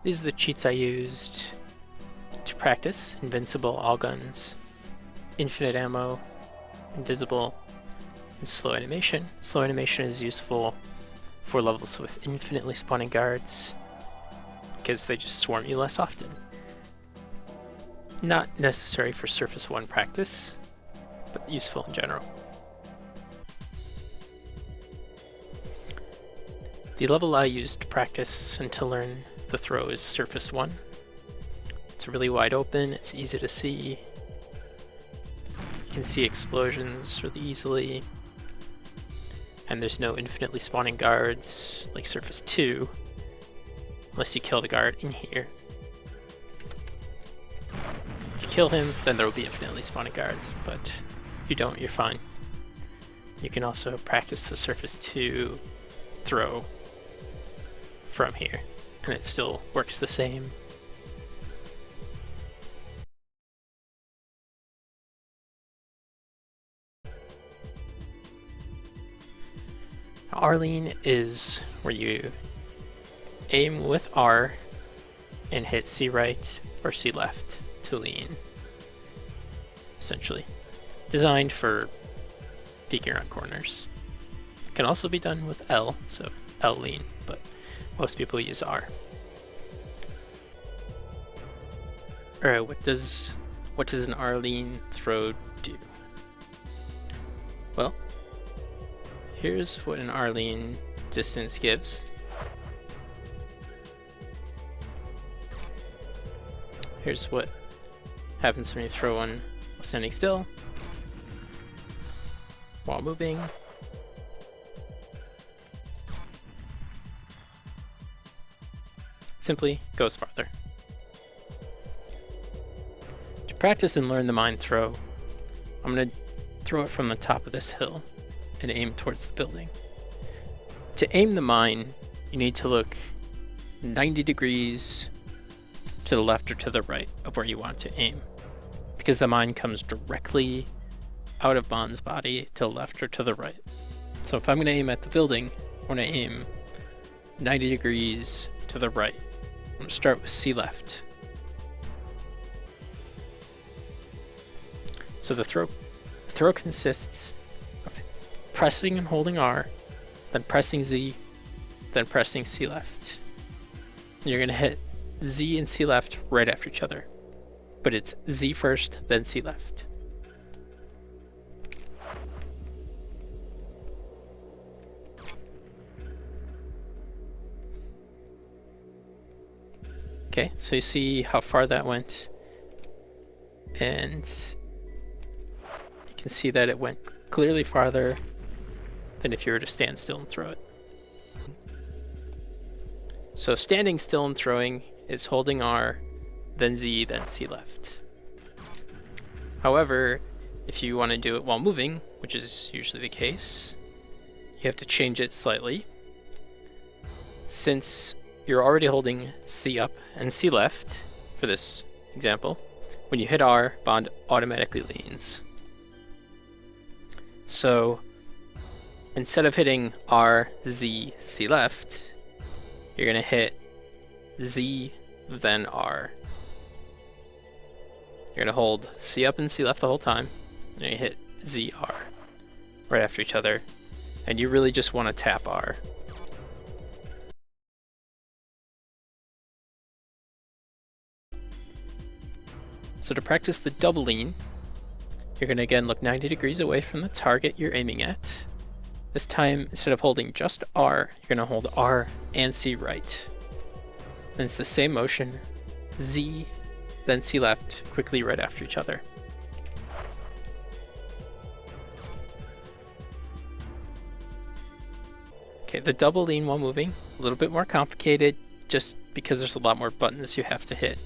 These are the cheats I used to practice: invincible, all guns, infinite ammo, invisible, and slow animation. Slow animation is useful for levels with infinitely spawning guards because they just swarm you less often. Not necessary for Surface 1 practice, but useful in general. The level I used to practice and to learn the throw is Surface 1. It's really wide open, it's easy to see. You can see explosions really easily. And there's no infinitely spawning guards like Surface 2, unless you kill the guard in here. If you kill him, then there will be infinitely spawning guards, but if you don't, you're fine. You can also practice the Surface 2 throw from here, and it still works the same. R-lean is where you aim with R and hit C right or C left to lean, essentially. Designed for peeking around corners. It can also be done with L, so L lean, but most people use R. Alright, what does an R lean throw do? Well, here's what an R lean distance gives. Here's what happens when you throw one while standing still, while moving, simply goes farther. To practice and learn the mine throw, I'm going to throw it from the top of this hill and aim towards the building. To aim the mine, you need to look 90 degrees to the left or to the right of where you want to aim, because the mine comes directly out of Bond's body to the left or to the right. So if I'm going to aim at the building, I want to aim 90 degrees to the right. I'm going to start with C left. So the throw consists of pressing and holding R, then pressing Z, then pressing C left. And you're going to hit Z and C left right after each other, but it's Z first, then C left. Okay, so you see how far that went, and you can see that it went clearly farther than if you were to stand still and throw it. So standing still and throwing is holding R, then Z, then C left. However, if you want to do it while moving, which is usually the case, you have to change it slightly. Since you're already holding C up and C left for this example, when you hit R, Bond automatically leans. So instead of hitting R, Z, C left, you're going to hit Z, then R. You're going to hold C up and C left the whole time, and you hit Z, R right after each other, and you really just want to tap R. So to practice the double lean, you're going to again look 90 degrees away from the target you're aiming at. This time, instead of holding just R, you're going to hold R and C right. Then it's the same motion, Z, then C left, quickly right after each other. Okay, the double lean while moving, a little bit more complicated just because there's a lot more buttons you have to hit,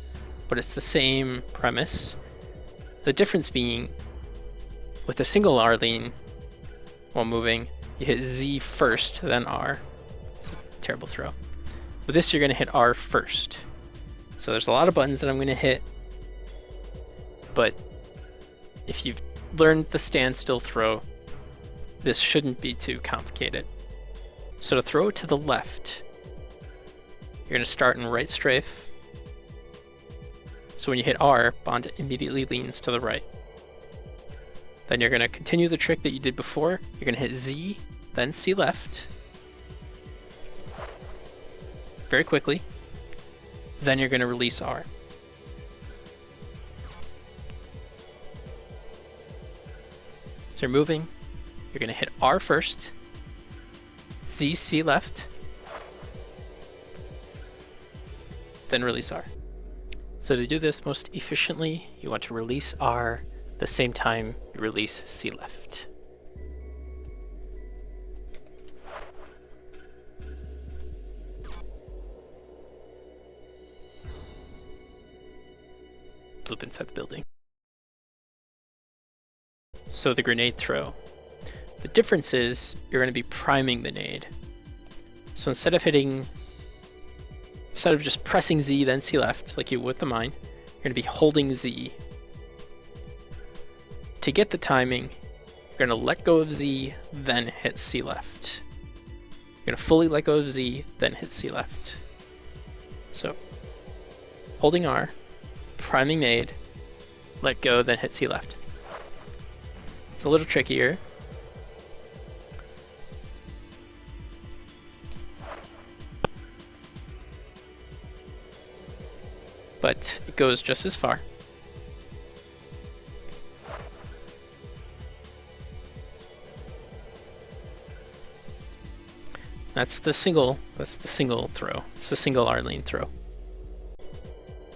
but it's the same premise. The difference being, with a single R lean while moving, you hit Z first, then R. It's a terrible throw. With this, you're going to hit R first. So there's a lot of buttons that I'm going to hit, but if you've learned the standstill throw, this shouldn't be too complicated. So to throw it to the left, you're going to start in right strafe So when you hit R, bond immediately leans to the right. Then you're going to continue the trick that you did before. You're going to hit Z, then C left. Very quickly. Then you're going to release R. So you're moving. You're going to hit R first. Z, C left. Then release R. So to do this most efficiently, you want to release R the same time you release C left. Bloop inside the building. So the grenade throw. The difference is you're going to be priming the nade. So instead of just pressing Z then C left like you would with the mine, you're going to be holding Z. To get the timing, you're going to let go of Z, then hit C left. You're going to fully let go of Z, then hit C left. So, holding R, priming nade, let go, then hit C left. It's a little trickier. But it goes just as far. That's the single throw. It's the single R lane throw.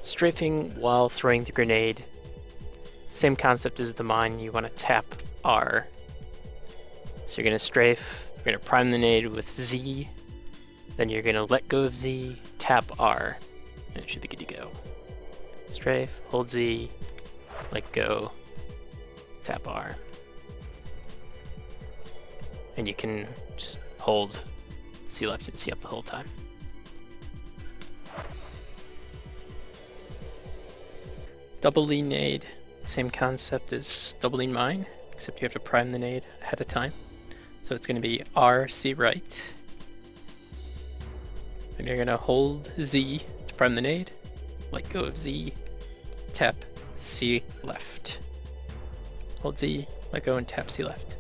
Strafing while throwing the grenade. Same concept as the mine, you want to tap R. So you're going to strafe, you're going to prime the nade with Z, then you're going to let go of Z, tap R, and it should be good to go. Strafe, hold Z, let go, tap R. And you can just hold C left and C up the whole time. Double lean nade, same concept as double lean mine, except you have to prime the nade ahead of time. So it's going to be R, C right. And you're going to hold Z to prime the nade, let go of Z, tap C left. Hold Z, let go, and tap C left.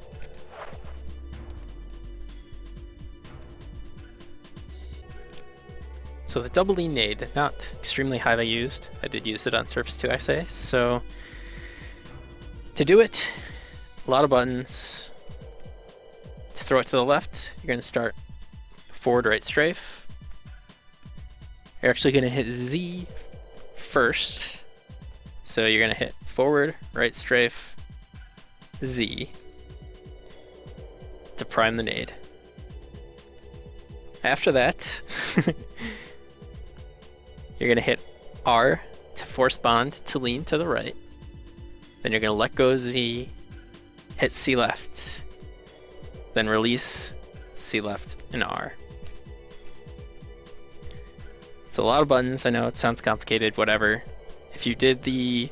So the double lean nade, not extremely highly used. I did use it on Surface 2 XA, so to do it, a lot of buttons. To throw it to the left, you're going to start forward right strafe. You're actually going to hit Z first. So you're going to hit forward right strafe, Z to prime the nade. After that, you're going to hit R to force bond to lean to the right. Then you're going to let go Z, hit C left, then release C left and R. It's a lot of buttons. I know it sounds complicated, whatever. If you did the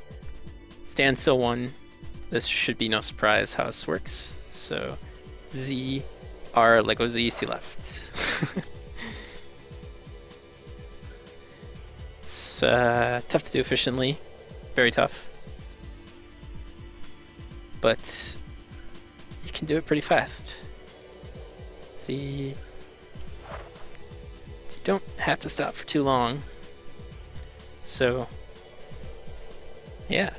standstill one, this should be no surprise how this works. So Z, R, let go Z, C left. It's tough to do efficiently, very tough. But you can do it pretty fast. See, you don't have to stop for too long. So yeah,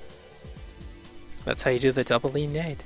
that's how you do the double lean nade.